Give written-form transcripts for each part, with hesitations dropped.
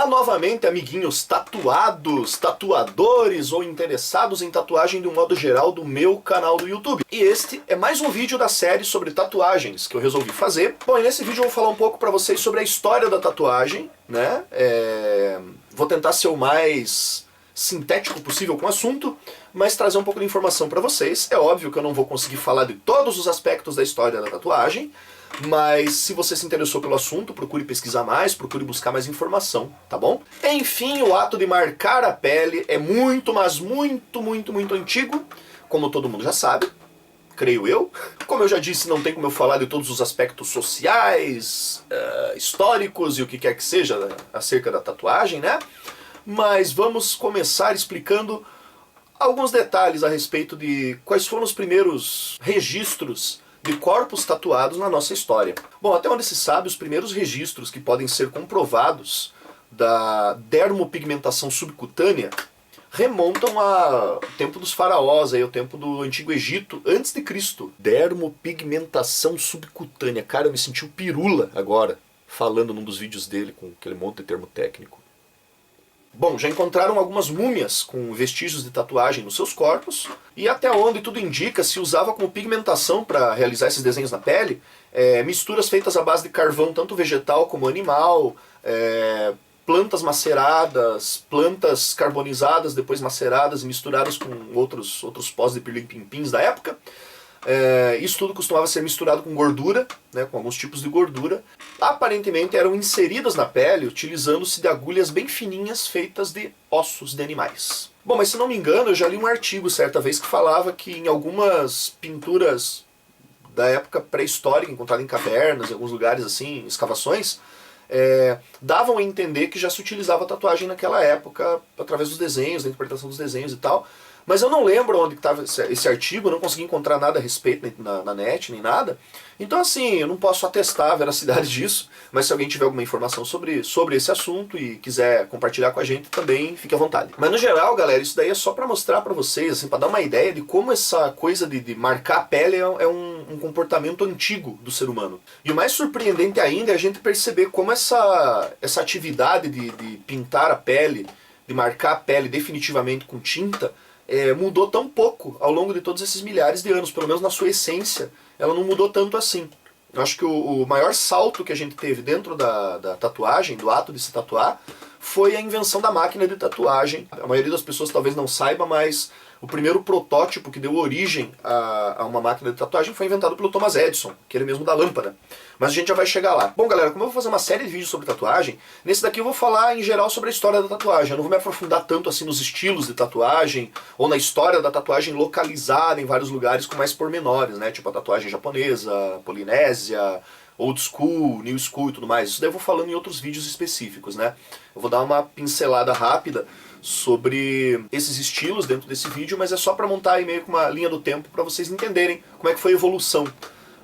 Novamente, amiguinhos tatuados, tatuadores ou interessados em tatuagem de um modo geral do meu canal do YouTube. E este é mais um vídeo da série sobre tatuagens que eu resolvi fazer. Bom, e nesse vídeo eu vou falar um pouco pra vocês sobre a história da tatuagem, né? Vou tentar ser o mais sintético possível com o assunto, mas trazer um pouco de informação pra vocês. É óbvio que eu não vou conseguir falar de todos os aspectos da história da tatuagem, mas se você se interessou pelo assunto, procure pesquisar mais, procure buscar mais informação, tá bom? Enfim, o ato de marcar a pele é muito, mas muito antigo, como todo mundo já sabe, creio eu. Como eu já disse, não tem como eu falar de todos os aspectos sociais, históricos e o que quer que seja acerca da tatuagem, né? Mas vamos começar explicando alguns detalhes a respeito de quais foram os primeiros registros de corpos tatuados na nossa história. Bom, até onde se sabe, os primeiros registros que podem ser comprovados da dermopigmentação subcutânea remontam ao tempo dos faraós, ao tempo do Antigo Egito, antes de Cristo. Dermopigmentação subcutânea. Cara, eu me senti o Pirula agora, falando num dos vídeos dele com aquele monte de termo técnico. Bom, já encontraram algumas múmias com vestígios de tatuagem nos seus corpos, e até onde tudo indica, se usava como pigmentação para realizar esses desenhos na pele, misturas feitas à base de carvão, tanto vegetal como animal, plantas maceradas, plantas carbonizadas, depois maceradas e misturadas com outros pós de pirlim-pim-pins da época. Isso tudo costumava ser misturado com gordura, né, com alguns tipos de gordura. Aparentemente eram inseridas na pele utilizando-se de agulhas bem fininhas feitas de ossos de animais. Bom, mas se não me engano, eu já li um artigo certa vez que falava que em algumas pinturas da época pré-histórica, encontradas em cavernas, em alguns lugares assim, escavações, davam a entender que já se utilizava tatuagem naquela época, através dos desenhos, da interpretação dos desenhos e tal. Mas eu não lembro onde estava esse artigo, eu não consegui encontrar nada a respeito na net, nem nada. Então assim, eu não posso atestar a veracidade disso, mas se alguém tiver alguma informação sobre esse assunto e quiser compartilhar com a gente, também fique à vontade. Mas no geral, galera, isso daí é só para mostrar para vocês, assim, para dar uma ideia de como essa coisa de marcar a pele é um comportamento antigo do ser humano. E o mais surpreendente ainda é a gente perceber como essa atividade de pintar a pele, de marcar a pele definitivamente com tinta, mudou tão pouco ao longo de todos esses milhares de anos, pelo menos na sua essência, ela não mudou tanto assim. Eu acho que o maior salto que a gente teve dentro da tatuagem, do ato de se tatuar, foi a invenção da máquina de tatuagem. A maioria das pessoas talvez não saiba, mas o primeiro protótipo que deu origem a uma máquina de tatuagem foi inventado pelo Thomas Edison, aquele mesmo da lâmpada. Mas a gente já vai chegar lá. Bom, galera, como eu vou fazer uma série de vídeos sobre tatuagem, nesse daqui eu vou falar em geral sobre a história da tatuagem. Eu não vou me aprofundar tanto assim nos estilos de tatuagem, ou na história da tatuagem localizada em vários lugares com mais pormenores, né? Tipo a tatuagem japonesa, polinésia, old school, new school e tudo mais. Isso daí eu vou falando em outros vídeos específicos, né? Eu vou dar uma pincelada rápida sobre esses estilos dentro desse vídeo, mas é só para montar aí meio que uma linha do tempo para vocês entenderem como é que foi a evolução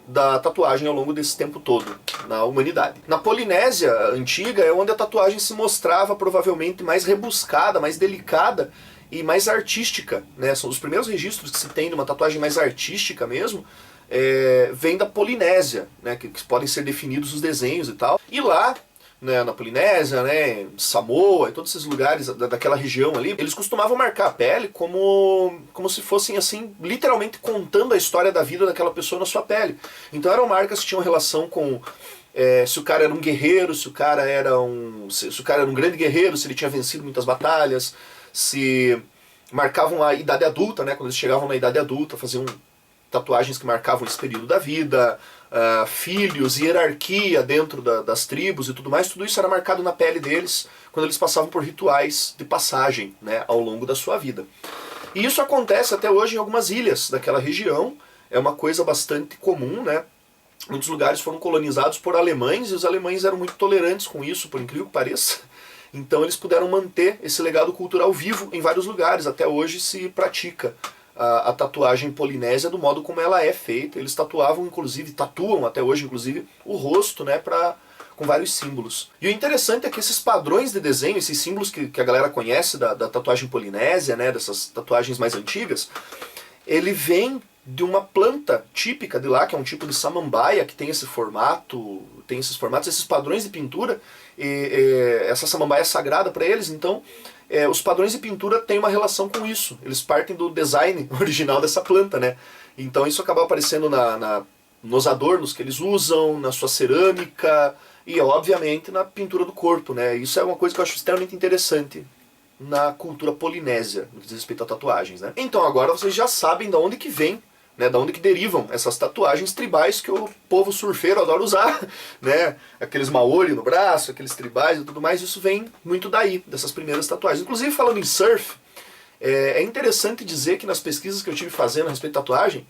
da tatuagem ao longo desse tempo todo na humanidade. Na Polinésia antiga é onde a tatuagem se mostrava provavelmente mais rebuscada, mais delicada e mais artística, né? São os primeiros registros que se tem de uma tatuagem mais artística mesmo, vem da Polinésia, né? Que podem ser definidos os desenhos e tal. E lá, né, na Polinésia, né, Samoa e todos esses lugares daquela região ali, eles costumavam marcar a pele como se fossem assim, literalmente contando a história da vida daquela pessoa na sua pele. Então eram marcas que tinham relação com se o cara era um guerreiro, se o cara era um grande guerreiro, se ele tinha vencido muitas batalhas, se marcavam a idade adulta, né, quando eles chegavam na idade adulta, faziam tatuagens que marcavam esse período da vida, filhos, hierarquia dentro das tribos e tudo mais, tudo isso era marcado na pele deles quando eles passavam por rituais de passagem, né, ao longo da sua vida. E isso acontece até hoje em algumas ilhas daquela região, é uma coisa bastante comum, né? Muitos lugares foram colonizados por alemães e os alemães eram muito tolerantes com isso, por incrível que pareça. Então eles puderam manter esse legado cultural vivo em vários lugares. Até hoje se pratica a tatuagem polinésia do modo como ela é feita. Eles tatuavam, inclusive, tatuam até hoje, inclusive, o rosto, né, com vários símbolos. E o interessante é que esses padrões de desenho, esses símbolos que a galera conhece da tatuagem polinésia, né, dessas tatuagens mais antigas, ele vem de uma planta típica de lá, que é um tipo de samambaia, que tem esse formato, tem esses formatos, esses padrões de pintura, essa samambaia é sagrada para eles, então os padrões de pintura têm uma relação com isso. Eles partem do design original dessa planta, né? Então isso acaba aparecendo nos adornos que eles usam, na sua cerâmica e, obviamente, na pintura do corpo, né? Isso é uma coisa que eu acho extremamente interessante na cultura polinésia, no que diz respeito a tatuagens, né? Então agora vocês já sabem de onde que vem, né, da onde que derivam essas tatuagens tribais que o povo surfeiro adora usar, né? Aqueles maori no braço, aqueles tribais e tudo mais, isso vem muito daí, dessas primeiras tatuagens. Inclusive, falando em surf, é interessante dizer que nas pesquisas que eu tive fazendo a respeito de tatuagem,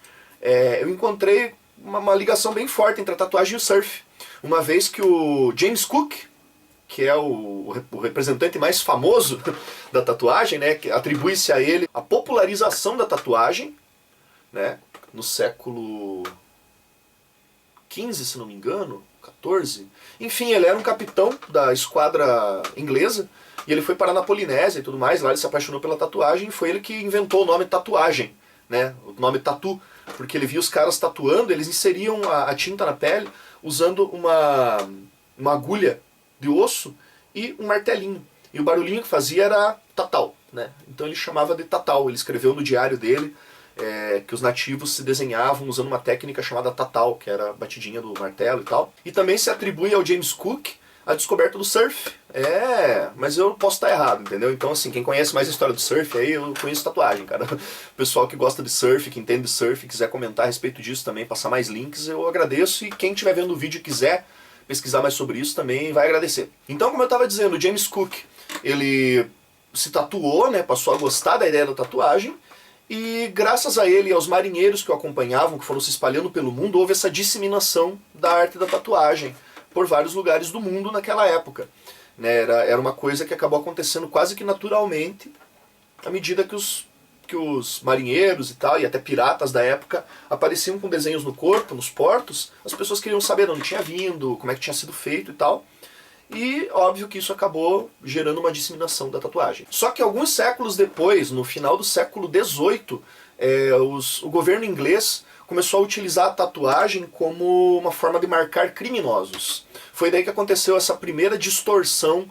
eu encontrei uma ligação bem forte entre a tatuagem e o surf. Uma vez que o James Cook, que é o representante mais famoso da tatuagem, né, que atribui-se a ele a popularização da tatuagem, né, no século XV, se não me engano, XIV. Enfim, ele era um capitão da esquadra inglesa e ele foi parar na Polinésia e tudo mais. Lá ele se apaixonou pela tatuagem e foi ele que inventou o nome tatuagem, né, o nome tatu, porque ele via os caras tatuando, eles inseriam a tinta na pele usando uma agulha de osso e um martelinho. E o barulhinho que fazia era tatal, né? Então ele chamava de tatal. Ele escreveu no diário dele que os nativos se desenhavam usando uma técnica chamada tatal, que era a batidinha do martelo e tal. E também se atribui ao James Cook a descoberta do surf. Mas eu posso estar errado, entendeu? Então, assim, quem conhece mais a história do surf, aí eu conheço tatuagem, cara. O pessoal que gosta de surf, que entende de surf, quiser comentar a respeito disso também, passar mais links, eu agradeço. E quem estiver vendo o vídeo e quiser pesquisar mais sobre isso também vai agradecer. Então, como eu estava dizendo, o James Cook, ele se tatuou, né, passou a gostar da ideia da tatuagem, e graças a ele e aos marinheiros que o acompanhavam, que foram se espalhando pelo mundo, houve essa disseminação da arte da tatuagem por vários lugares do mundo naquela época. Né, era uma coisa que acabou acontecendo quase que naturalmente, à medida que os marinheiros e tal, e até piratas da época, apareciam com desenhos no corpo, nos portos. As pessoas queriam saber de onde tinha vindo, como é que tinha sido feito e tal. E óbvio que isso acabou gerando uma disseminação da tatuagem. Só que alguns séculos depois, no final do século XVIII, o governo inglês começou a utilizar a tatuagem como uma forma de marcar criminosos. Foi daí que aconteceu essa primeira distorção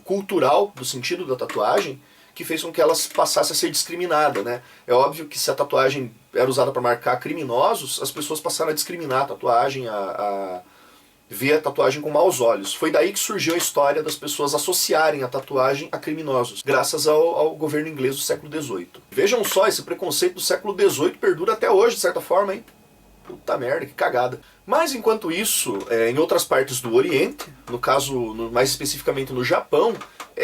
cultural do sentido da tatuagem, que fez com que ela passasse a ser discriminada, né? É óbvio que se a tatuagem era usada para marcar criminosos, as pessoas passaram a discriminar a tatuagem, a ver a tatuagem com maus olhos. Foi daí que surgiu a história das pessoas associarem a tatuagem a criminosos, graças ao governo inglês do século XVIII. Vejam só, esse preconceito do século XVIII perdura até hoje, de certa forma, hein? Puta merda, que cagada. Mas enquanto isso, em outras partes do Oriente, no caso, mais especificamente no Japão,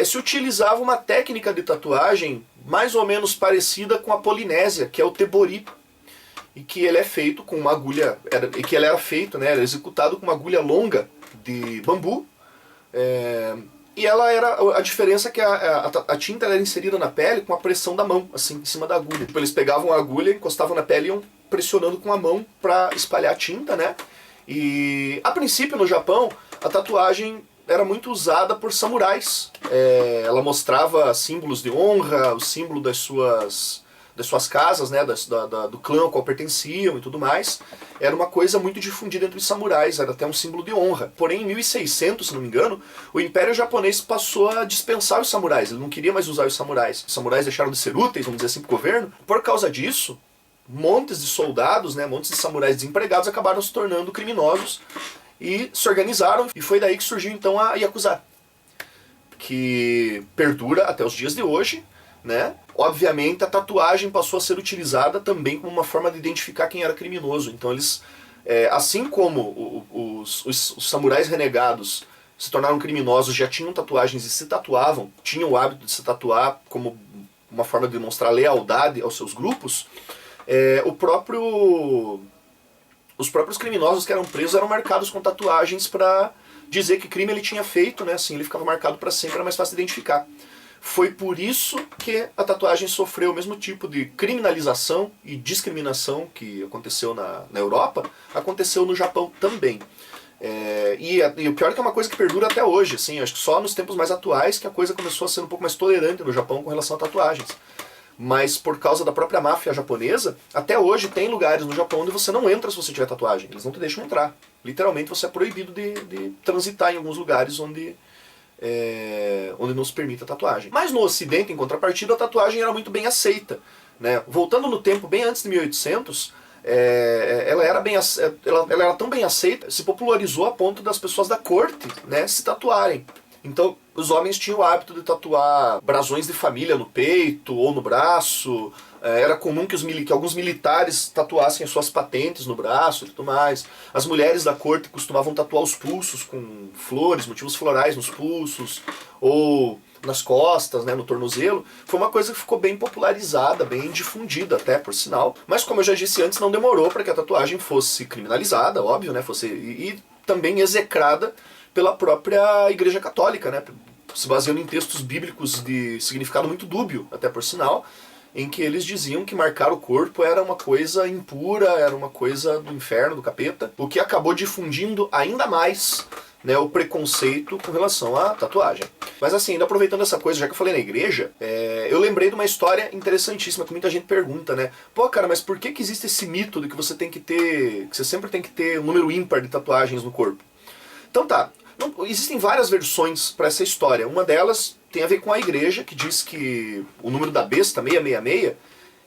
se utilizava uma técnica de tatuagem mais ou menos parecida com a polinésia, que é o tebori. E que ele é feito com uma agulha, era executado com uma agulha longa de bambu. E a diferença é que a tinta era inserida na pele com a pressão da mão, assim, em cima da agulha. Tipo, eles pegavam a agulha, encostavam na pele e iam pressionando com a mão para espalhar a tinta, né? E a princípio no Japão, a tatuagem era muito usada por samurais. Ela mostrava símbolos de honra, o símbolo das suas casas, né, do clã ao qual pertenciam e tudo mais. Era uma coisa muito difundida entre os samurais, era até um símbolo de honra. Porém, em 1600, se não me engano, o Império Japonês passou a dispensar os samurais, ele não queria mais usar os samurais. Os samurais deixaram de ser úteis, vamos dizer assim, para o governo. Por causa disso, montes de soldados, né, montes de samurais desempregados acabaram se tornando criminosos e se organizaram, e foi daí que surgiu então a Yakuza, que perdura até os dias de hoje, né? Obviamente a tatuagem passou a ser utilizada também como uma forma de identificar quem era criminoso. Então eles, assim como os samurais renegados se tornaram criminosos, já tinham tatuagens e se tatuavam, tinham o hábito de se tatuar como uma forma de demonstrar lealdade aos seus grupos, os próprios criminosos que eram presos eram marcados com tatuagens para dizer que crime ele tinha feito, né, assim ele ficava marcado para sempre, era mais fácil de identificar. Foi por isso que a tatuagem sofreu o mesmo tipo de criminalização e discriminação que aconteceu na Europa, aconteceu no Japão também. E o pior é que é uma coisa que perdura até hoje, assim, acho que só nos tempos mais atuais que a coisa começou a ser um pouco mais tolerante no Japão com relação a tatuagens. Mas por causa da própria máfia japonesa, até hoje tem lugares no Japão onde você não entra se você tiver tatuagem, eles não te deixam entrar. Literalmente você é proibido de transitar em alguns lugares onde não se permite a tatuagem. Mas no Ocidente, em contrapartida, a tatuagem era muito bem aceita, né? Voltando no tempo, bem antes de 1800, ela era tão bem aceita, se popularizou a ponto das pessoas da corte, né, se tatuarem. Então, os homens tinham o hábito de tatuar brasões de família no peito ou no braço. Era comum que alguns militares tatuassem as suas patentes no braço e tudo mais. As mulheres da corte costumavam tatuar os pulsos com flores, motivos florais nos pulsos, ou nas costas, né, no tornozelo. Foi uma coisa que ficou bem popularizada, bem difundida até, por sinal. Mas como eu já disse antes, não demorou para que a tatuagem fosse criminalizada, óbvio, né, e também execrada pela própria Igreja Católica, né, se baseando em textos bíblicos de significado muito dúbio, até por sinal, em que eles diziam que marcar o corpo era uma coisa impura, era uma coisa do inferno, do capeta, o que acabou difundindo ainda mais, né, o preconceito com relação à tatuagem. Mas assim, ainda aproveitando essa coisa, já que eu falei na igreja, eu lembrei de uma história interessantíssima que muita gente pergunta, né? Pô, cara, mas por que existe esse mito de que você sempre tem que ter um número ímpar de tatuagens no corpo? Então tá, existem várias versões para essa história. Uma delas tem a ver com a igreja, que diz que o número da besta, 666,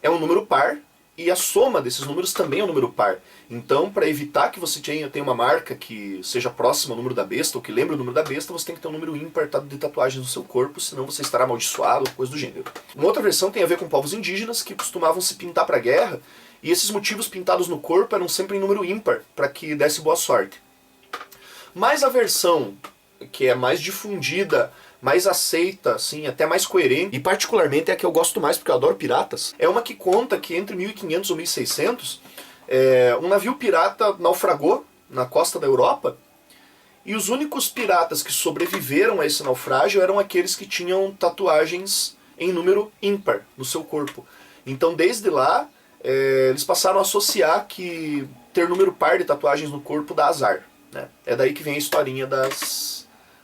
é um número par, e a soma desses números também é um número par. Então, para evitar que você tenha uma marca que seja próxima ao número da besta, ou que lembre o número da besta, você tem que ter um número ímpar de tatuagens no seu corpo, senão você estará amaldiçoado, ou coisa do gênero. Uma outra versão tem a ver com povos indígenas, que costumavam se pintar para a guerra, e esses motivos pintados no corpo eram sempre em número ímpar, para que desse boa sorte. Mas a versão que é mais difundida, mais aceita, assim, até mais coerente, e particularmente é a que eu gosto mais porque eu adoro piratas, é uma que conta que entre 1500 ou 1600, um navio pirata naufragou na costa da Europa, e os únicos piratas que sobreviveram a esse naufrágio eram aqueles que tinham tatuagens em número ímpar no seu corpo. Então desde lá, eles passaram a associar que ter número par de tatuagens no corpo dá azar. Né? É daí que vem a historinha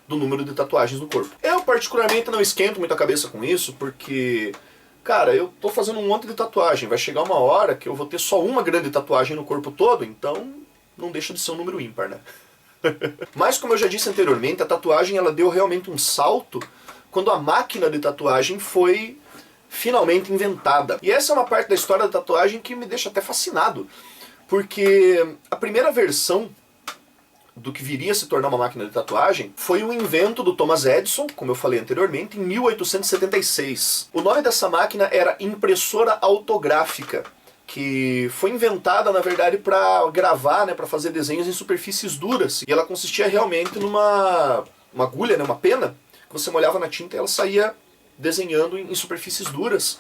do número de tatuagens no corpo. Eu particularmente não esquento muito a cabeça com isso, porque, cara, eu tô fazendo um monte de tatuagem, vai chegar uma hora que eu vou ter só uma grande tatuagem no corpo todo, então não deixa de ser um número ímpar, né? Mas como eu já disse anteriormente, a tatuagem ela deu realmente um salto quando a máquina de tatuagem foi finalmente inventada. E essa é uma parte da história da tatuagem que me deixa até fascinado, porque a primeira versão do que viria a se tornar uma máquina de tatuagem foi um invento do Thomas Edison, como eu falei anteriormente, em 1876. O nome dessa máquina era impressora autográfica, que foi inventada, na verdade, para gravar, né, para fazer desenhos em superfícies duras. E ela consistia realmente numa agulha, né, uma pena, que você molhava na tinta e ela saía desenhando em superfícies duras.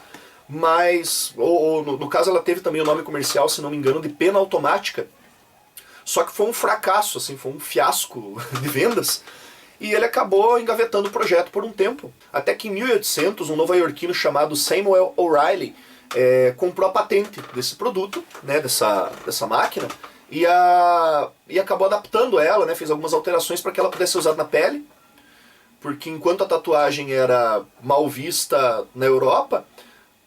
Mas, no caso, ela teve também o nome comercial, se não me engano, de pena automática. Só que foi um fracasso, assim, foi um fiasco de vendas, e ele acabou engavetando o projeto por um tempo. Até que em 1800, um nova-iorquino chamado Samuel O'Reilly comprou a patente desse produto, né, dessa máquina, e acabou adaptando ela, né, fez algumas alterações para que ela pudesse ser usada na pele, porque enquanto a tatuagem era mal vista na Europa,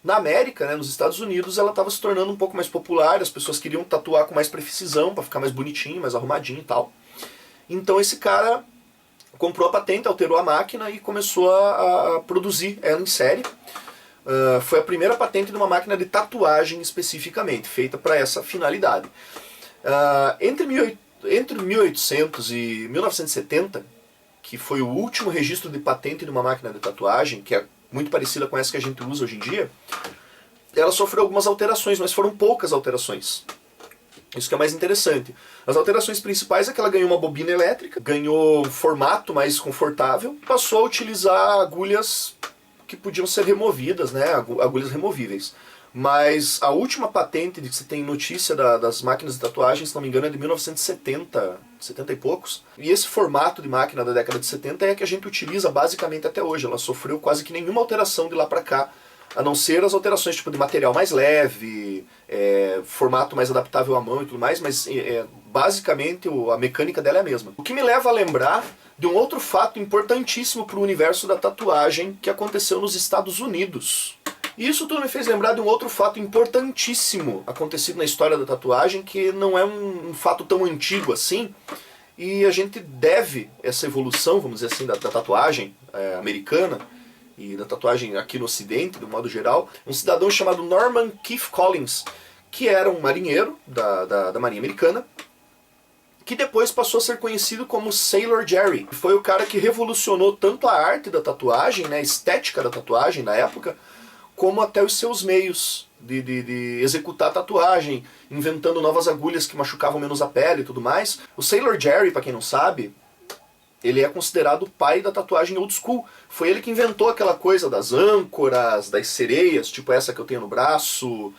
na América, né, nos Estados Unidos, ela estava se tornando um pouco mais popular, as pessoas queriam tatuar com mais precisão, para ficar mais bonitinho, mais arrumadinho e tal. Então esse cara comprou a patente, alterou a máquina e começou a produzir ela em série. Foi a primeira patente de uma máquina de tatuagem especificamente, feita para essa finalidade. Entre 1800 e 1970, que foi o último registro de patente de uma máquina de tatuagem, que é muito parecida com essa que a gente usa hoje em dia, ela sofreu algumas alterações, mas foram poucas alterações. Isso que é mais interessante. As alterações principais é que ela ganhou uma bobina elétrica, ganhou um formato mais confortável, passou a utilizar agulhas que podiam ser removidas, né, agulhas removíveis. Mas a última patente de que se tem notícia das máquinas de tatuagem, se não me engano, é de 1970, 70 e poucos. E esse formato de máquina da década de 70 é a que a gente utiliza basicamente até hoje. Ela sofreu quase que nenhuma alteração de lá para cá, a não ser as alterações tipo de material mais leve, formato mais adaptável à mão e tudo mais, mas basicamente a mecânica dela é a mesma. O que me leva a lembrar de um outro fato importantíssimo para o universo da tatuagem que aconteceu nos Estados Unidos. E isso tudo me fez lembrar de um outro fato importantíssimo acontecido na história da tatuagem, que não é um fato tão antigo assim, e a gente deve essa evolução, vamos dizer assim, da tatuagem americana e da tatuagem aqui no Ocidente, de um modo geral, um cidadão chamado Norman Keith Collins, que era um marinheiro da Marinha Americana, que depois passou a ser conhecido como Sailor Jerry. Foi o cara que revolucionou tanto a arte da tatuagem, né, a estética da tatuagem na época, como até os seus meios de executar a tatuagem, inventando novas agulhas que machucavam menos a pele e tudo mais. O Sailor Jerry, para quem não sabe, ele é considerado o pai da tatuagem old school. Foi ele que inventou aquela coisa das âncoras, das sereias, tipo essa que eu tenho no braço,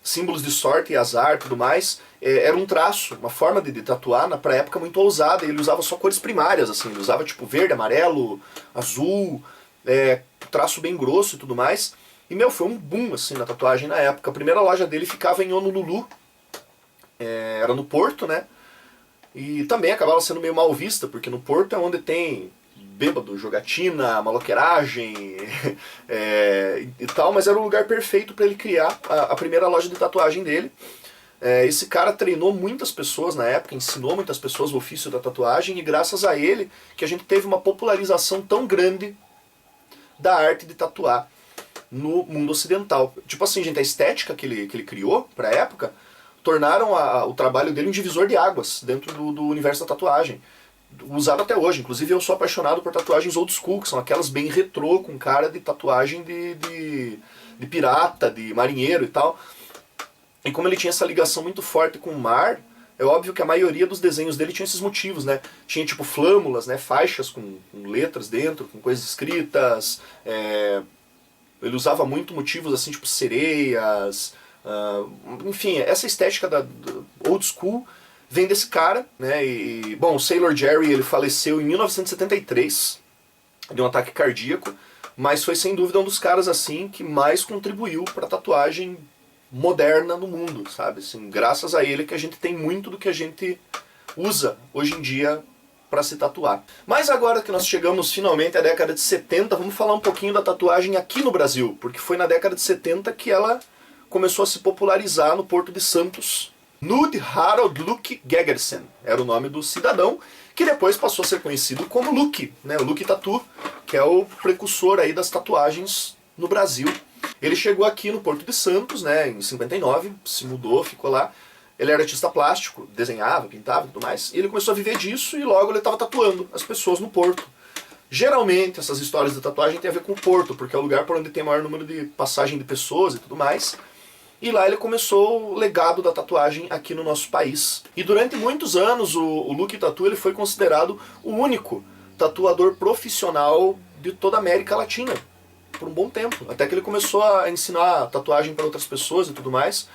símbolos de sorte e azar e tudo mais. Era um traço, uma forma de tatuar, pra época, muito ousada. Ele usava só cores primárias, assim. Ele usava tipo verde, amarelo, azul, traço bem grosso e tudo mais. E, foi um boom, assim, na tatuagem na época. A primeira loja dele ficava em Honolulu. Era no Porto, né? E também acabava sendo meio mal vista, porque no Porto é onde tem bêbado, jogatina, maloqueiragem e tal, mas era o lugar perfeito para ele criar a primeira loja de tatuagem dele. Esse cara treinou muitas pessoas na época, ensinou muitas pessoas o ofício da tatuagem, e graças a ele que a gente teve uma popularização tão grande da arte de tatuar no mundo ocidental. Tipo assim, gente, a estética que ele criou pra época tornaram o trabalho dele um divisor de águas dentro do universo da tatuagem. Usado até hoje. Inclusive eu sou apaixonado por tatuagens old school, que são aquelas bem retrô, com cara de tatuagem de pirata, de marinheiro e tal. E como ele tinha essa ligação muito forte com o mar, é óbvio que a maioria dos desenhos dele tinha esses motivos, né? Tinha tipo flâmulas, né? Faixas com letras dentro, com coisas escritas. Ele usava muito motivos assim, tipo sereias. Enfim, essa estética da old school vem desse cara, né? Bom, o Sailor Jerry, ele faleceu em 1973 de um ataque cardíaco, mas foi sem dúvida um dos caras assim que mais contribuiu para a tatuagem moderna no mundo, sabe? Assim, graças a ele que a gente tem muito do que a gente usa hoje em dia para se tatuar. Mas agora que nós chegamos finalmente à década de 70, vamos falar um pouquinho da tatuagem aqui no Brasil, porque foi na década de 70 que ela começou a se popularizar no Porto de Santos. Knud Harald Luck Gegersen era o nome do cidadão, que depois passou a ser conhecido como Luck, né? O Luck Tattoo, que é o precursor aí das tatuagens no Brasil. Ele chegou aqui no Porto de Santos, né, em 59, se mudou, ficou lá. Ele era artista plástico, desenhava, pintava e tudo mais. E ele começou a viver disso e logo ele estava tatuando as pessoas no Porto. Geralmente essas histórias de tatuagem tem a ver com o Porto, porque é o lugar por onde tem o maior número de passagem de pessoas e tudo mais. E lá ele começou o legado da tatuagem aqui no nosso país. E durante muitos anos o Luck Tattoo ele foi considerado o único tatuador profissional de toda a América Latina. Por um bom tempo. Até que ele começou a ensinar tatuagem para outras pessoas e tudo mais.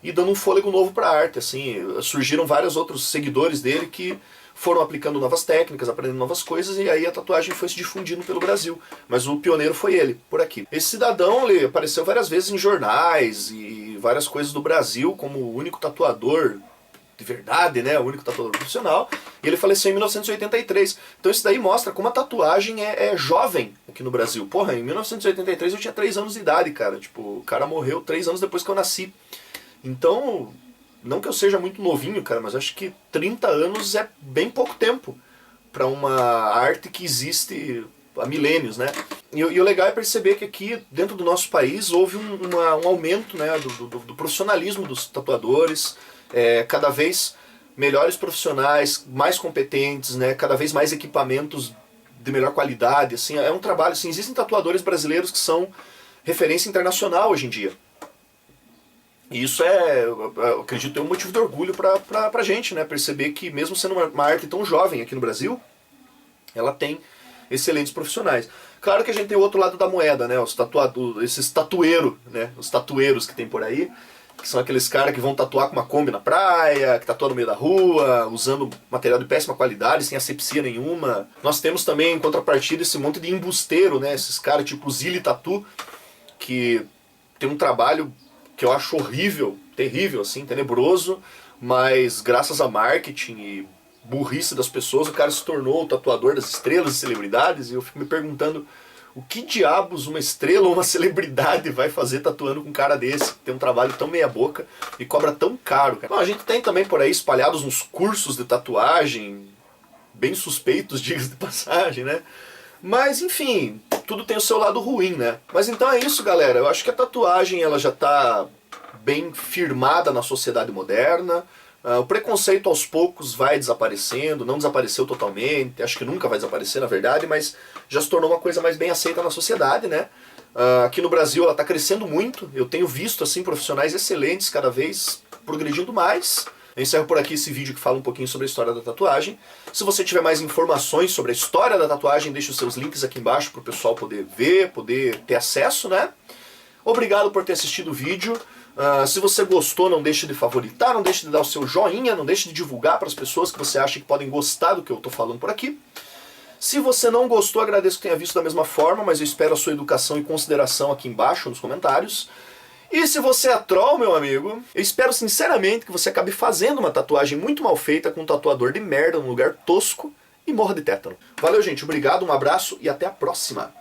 E dando um fôlego novo para a arte. Assim, surgiram vários outros seguidores dele que foram aplicando novas técnicas, aprendendo novas coisas, e aí a tatuagem foi se difundindo pelo Brasil. Mas o pioneiro foi ele, por aqui. Esse cidadão ele apareceu várias vezes em jornais e várias coisas do Brasil como o único tatuador de verdade, né? O único tatuador profissional. E ele faleceu em 1983. Então isso daí mostra como a tatuagem é jovem aqui no Brasil. Porra, em 1983 eu tinha 3 anos de idade, cara. Tipo, o cara morreu 3 anos depois que eu nasci. Então, não que eu seja muito novinho, cara, mas acho que 30 anos é bem pouco tempo para uma arte que existe há milênios, né? E o legal é perceber que aqui, dentro do nosso país, houve um aumento, né, do profissionalismo dos tatuadores, cada vez melhores profissionais, mais competentes, né, cada vez mais equipamentos de melhor qualidade, assim, é um trabalho, assim, existem tatuadores brasileiros que são referência internacional hoje em dia. E isso eu acredito, é um motivo de orgulho pra gente, né, perceber que mesmo sendo uma arte tão jovem aqui no Brasil, ela tem excelentes profissionais. Claro que a gente tem o outro lado da moeda, né? Esses tatueiros, né? Os tatueiros que tem por aí, que são aqueles caras que vão tatuar com uma Kombi na praia, que tatuam no meio da rua, usando material de péssima qualidade, sem asepsia nenhuma. Nós temos também, em contrapartida, esse monte de embusteiro, né? Esses caras tipo Zili Tattoo, que tem um trabalho que eu acho horrível, terrível, assim, tenebroso, mas graças a marketing e burrice das pessoas, o cara se tornou o tatuador das estrelas e celebridades, e eu fico me perguntando o que diabos uma estrela ou uma celebridade vai fazer tatuando com um cara desse, que tem um trabalho tão meia boca e cobra tão caro, cara. Bom, a gente tem também por aí espalhados uns cursos de tatuagem, bem suspeitos, diga-se de passagem, né? Mas, enfim, tudo tem o seu lado ruim, né? Mas então é isso, galera. Eu acho que a tatuagem ela já tá bem firmada na sociedade moderna. O preconceito aos poucos vai desaparecendo, não desapareceu totalmente, acho que nunca vai desaparecer na verdade, mas já se tornou uma coisa mais bem aceita na sociedade, né? Aqui no Brasil ela está crescendo muito, eu tenho visto assim profissionais excelentes cada vez progredindo mais. Eu encerro por aqui esse vídeo que fala um pouquinho sobre a história da tatuagem. Se você tiver mais informações sobre a história da tatuagem, deixe os seus links aqui embaixo para o pessoal poder ver, poder ter acesso, né? Obrigado por ter assistido o vídeo. Se você gostou, não deixe de favoritar, não deixe de dar o seu joinha, não deixe de divulgar para as pessoas que você acha que podem gostar do que eu estou falando por aqui. Se você não gostou, agradeço que tenha visto da mesma forma, mas eu espero a sua educação e consideração aqui embaixo nos comentários. E se você é troll, meu amigo, eu espero sinceramente que você acabe fazendo uma tatuagem muito mal feita com um tatuador de merda num lugar tosco e morra de tétano. Valeu, gente, obrigado, um abraço e até a próxima!